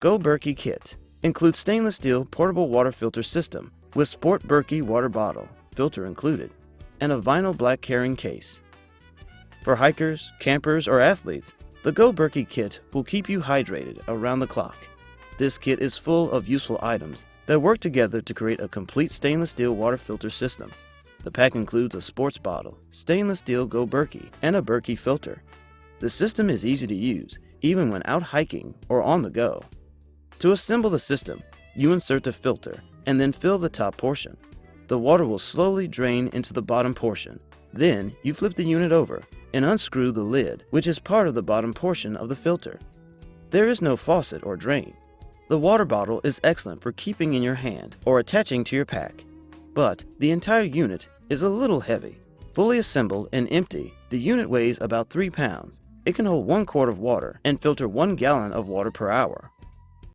Go Berkey Kit includes stainless steel portable water filter system with Sport Berkey water bottle, filter included, and a vinyl black carrying case. For hikers, campers, or athletes, the Go Berkey Kit will keep you hydrated around the clock. This kit is full of useful items that work together to create a complete stainless steel water filter system. The pack includes a sports bottle, stainless steel Go Berkey, and a Berkey filter. The system is easy to use, even when out hiking or on the go. To assemble the system, you insert the filter and then fill the top portion. The water will slowly drain into the bottom portion. Then you flip the unit over and unscrew the lid, which is part of the bottom portion of the filter. There is no faucet or drain. The water bottle is excellent for keeping in your hand or attaching to your pack, but the entire unit is a little heavy. Fully assembled and empty, the unit weighs about 3 pounds. It can hold 1 quart of water and filter 1 gallon of water per hour.